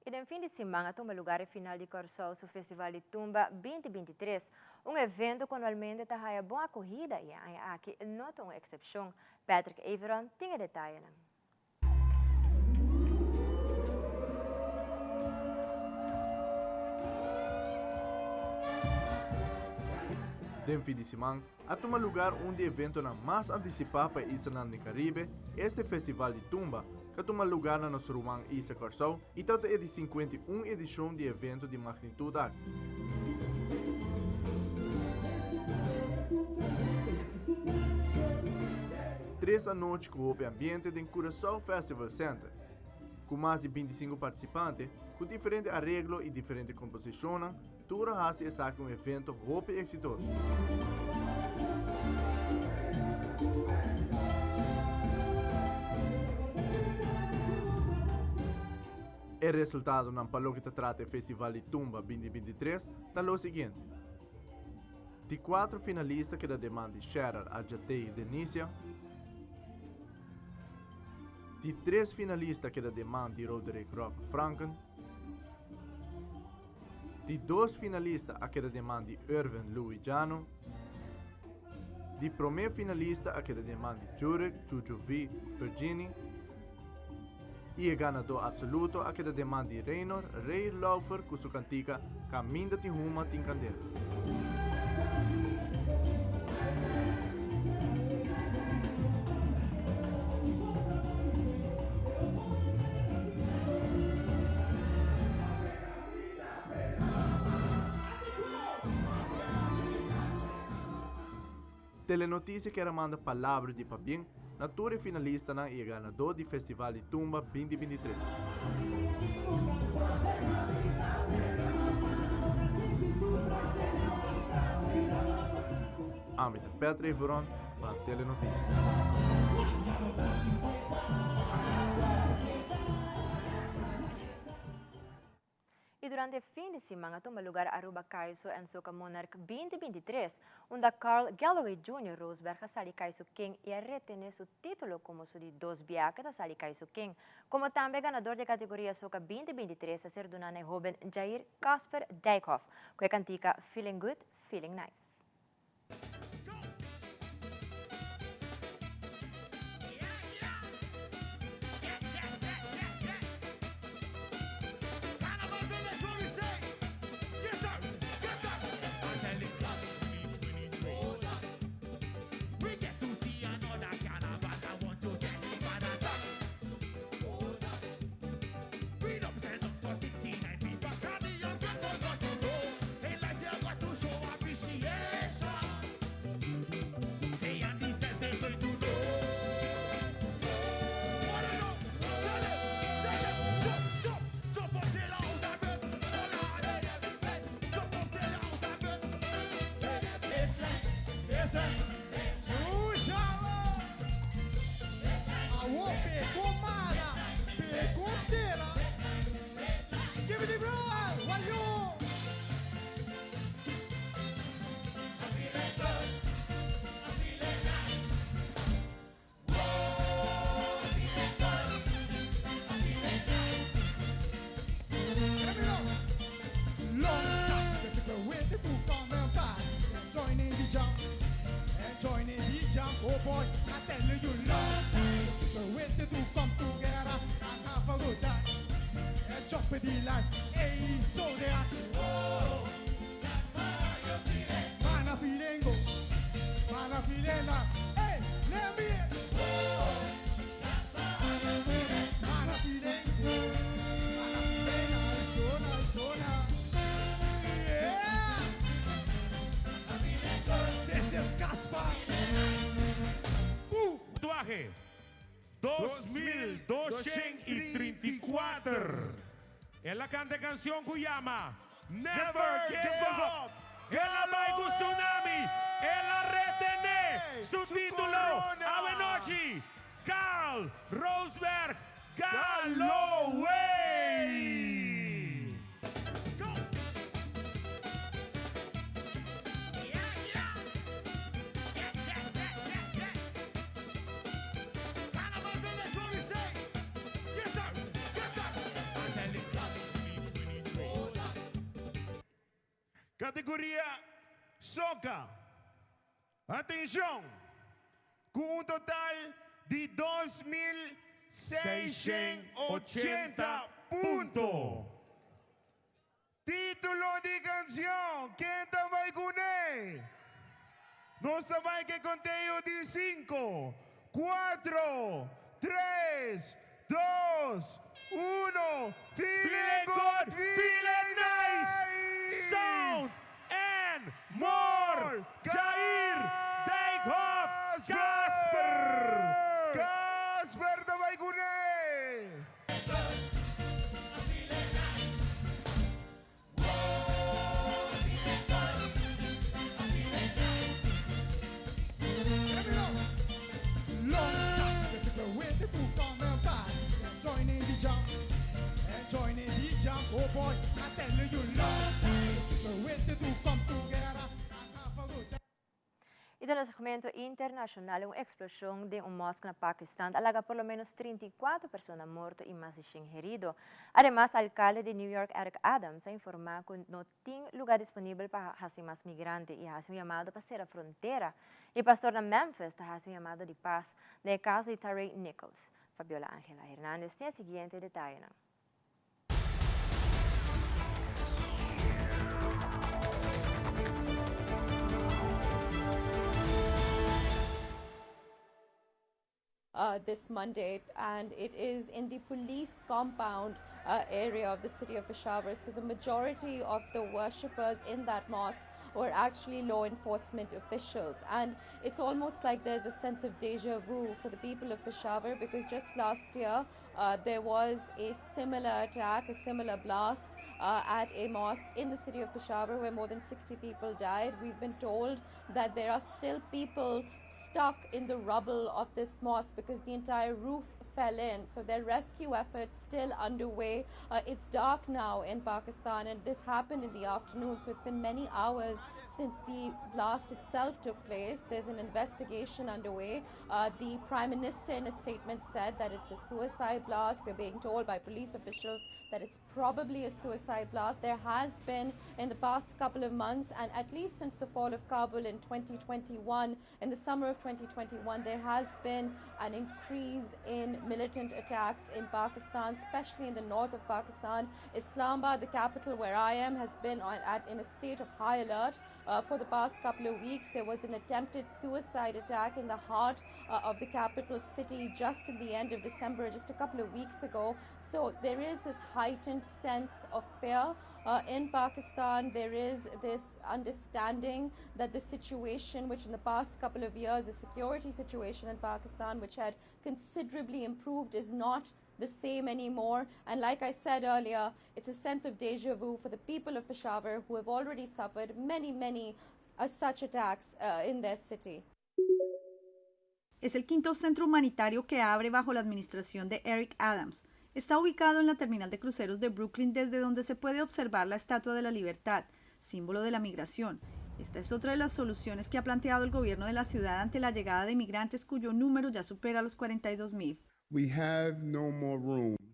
E no fim de semana, toma lugar a final de Corsol do Festival de Tumba 2023, evento que anualmente tem boa acolhida e aqui nota uma exceção. Patrick Everon tem detalhes. No fim de semana, a tomar lugar evento mais antecipado para a Isla do Caribe, este Festival de Tumba, que toma lugar na nossa Rumang Isa Corsol e trata de 51 edição de evento de magnitude. Três a noite com o ambiente do Curaçao Festival Center, com mais de 25 participantes, com diferentes arreglos e diferentes composições, tudo hace um evento roupa exitoso. O resultado ng palo que trata Festival de Tumba 2023 está o seguinte. De 4 finalistas que da demanda Sherar, Ajatei e Denisia. De 3 finalistas que da demanda Roderick Rock Franken. De 2 finalistas a que da demanda Irvin Louisiano. De primeiro finalista a que da demanda Jurek Jujuvi Virginie. E o ganador absoluto a que da demanda Reynor Ray Laufer com sua cantiga Caminda de Ruma Tim Candela. Telenotícia que manda palavra de Pabim, natura finalista na e ganador do Festival de Tumba 2023. Amita Petra e Veron para Telenotícia. E durante o fim de semana, toma lugar a Aruba Kaiso en Soca Monarch 2023, onde Carl Galloway Jr. Roseberg sali Kaiso King e retene su título como su de dos biaca da sali Kaiso King, como também ganador de categoria Soca 2023 a ser donado joven Jair Kasper Dijkhoff, que cantica Feeling Good, Feeling Nice. Oh boy, I tell you long time. People waiting to come together and have a good time. And jump in the line, hey, so they ask, oh, man, I feeling good, man, I feeling like, hey, let me in. Oh, man, I feeling good, man, I feeling nice, so nice, so nice. Yeah, this is Caspar. 2234. Ela canta canção que chama Never Give Up. Ela vai com Tsunami. Ela retene su título. Ave noche. Carl Roseberg Galloway. Categoria Soca. Atenção! Com total de 2.680 pontos. Título de canção. Quem vai com ele? Nós vai que conteio de 5, 4, 3, 2, 1. Feeling good, feeling nice. Sound and more. Jair Dijkhoff Kasper. Kasper da vai com ele. Oh boy, I tell you long time. People waiting to come together and have a good time. E no segmento internacional, uma explosão de mosca na Paquistão alaga por lo menos 34 pessoas mortas e mais de 100 heridos. Además, o alcalde de New York, Eric Adams, informou que não tem lugar disponível para fazer mais migrantes e faz chamado para ser a fronteira. E o pastor de Memphis faz chamado de paz no caso de Tariq Nichols. Fabiola Ángela Hernández tem o seguinte detalhe. This Monday, and it is in the police compound area of the city of Peshawar. So the majority of the worshippers in that mosque or actually law enforcement officials. And it's almost like there's a sense of deja vu for the people of Peshawar, because just last year there was a similar attack, a similar blast at a mosque in the city of Peshawar where more than 60 people died. We've been told that there are still people stuck in the rubble of this mosque because the entire roof fell in. So there are rescue efforts still underway. It's dark now in Pakistan, and this happened in the afternoon, so it's been many hours since the blast itself took place. There's an investigation underway. The Prime Minister in a statement said that it's a suicide blast. We're being told by police officials that it's probably a suicide blast. There has been in the past couple of months, and at least since the fall of Kabul in 2021, in the summer of 2021, there has been an increase in militant attacks in Pakistan, especially in the north of Pakistan. Islamabad, the capital where I am, has been in a state of high alert for the past couple of weeks. There was an attempted suicide attack in the heart of the capital city just in the end of December, just a couple of weeks ago. So there is this heightened sense of fear in Pakistan. There is this understanding that the situation, which in the past couple of years, the security situation in Pakistan, which had considerably improved, is not the same anymore. And like I said earlier, it's a sense of deja vu for the people of Peshawar, who have already suffered many such attacks in their city. Es el quinto centro humanitario que abre bajo la administración de Eric Adams. Está ubicado en la terminal de cruceros de Brooklyn, desde donde se puede observar la Estatua de la Libertad, símbolo de la migración. Esta es otra de las soluciones que ha planteado el gobierno de la ciudad ante la llegada de inmigrantes cuyo número ya supera los 42,000.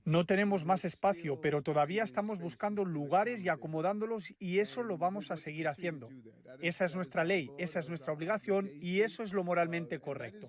No tenemos más espacio, pero todavía estamos buscando lugares y acomodándolos, y eso lo vamos a seguir haciendo. Esa es nuestra ley, esa es nuestra obligación, y eso es lo moralmente correcto.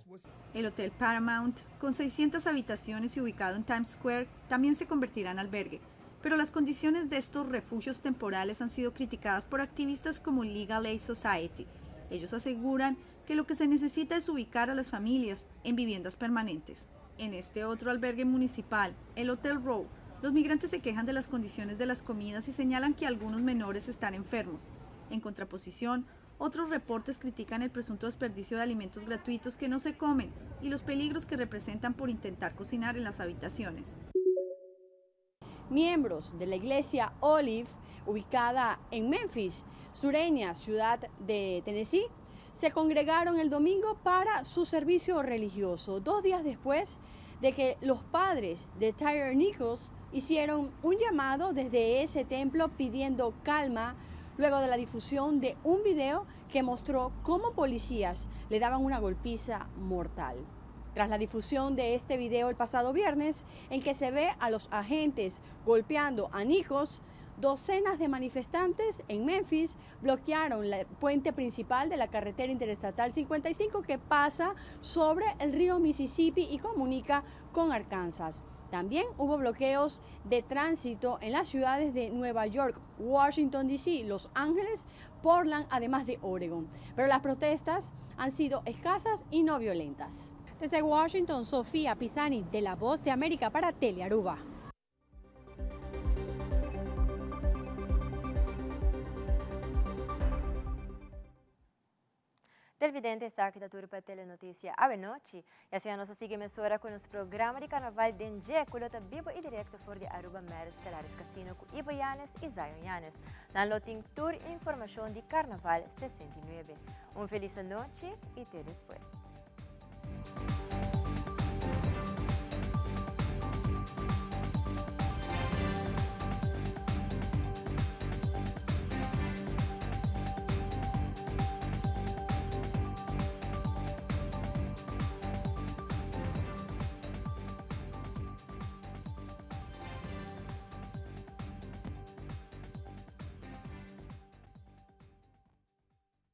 El Hotel Paramount, con 600 habitaciones y ubicado en Times Square, también se convertirá en albergue. Pero las condiciones de estos refugios temporales han sido criticadas por activistas como Legal Aid Society. Ellos aseguran que lo que se necesita es ubicar a las familias en viviendas permanentes. En este otro albergue municipal, el Hotel Row, los migrantes se quejan de las condiciones de las comidas y señalan que algunos menores están enfermos. En contraposición, otros reportes critican el presunto desperdicio de alimentos gratuitos que no se comen y los peligros que representan por intentar cocinar en las habitaciones. Miembros de la iglesia Olive, ubicada en Memphis, sureña ciudad de Tennessee, se congregaron el domingo para su servicio religioso, 2 días después de que los padres de Tyre Nichols hicieron un llamado desde ese templo pidiendo calma luego de la difusión de un video que mostró cómo policías le daban una golpiza mortal. Tras la difusión de este video el pasado viernes, en que se ve a los agentes golpeando a Nichols, docenas de manifestantes en Memphis bloquearon el puente principal de la carretera interestatal 55 que pasa sobre el río Mississippi y comunica con Arkansas. También hubo bloqueos de tránsito en las ciudades de Nueva York, Washington D.C., Los Ángeles, Portland, además de Oregon. Pero las protestas han sido escasas y no violentas. Desde Washington, Sofía Pisani, de La Voz de América para Telearuba. Televidente, essa aqui da Turpa Telenotícia à noite. E assim a nossa siga emissora com os programas de carnaval de Nje, que está vivo e direto fora de Aruba Meres Stelares Casino com Ivo Yanes e Zion Yanes. Na loting tour informação de Carnaval 69. Feliz noite e até depois.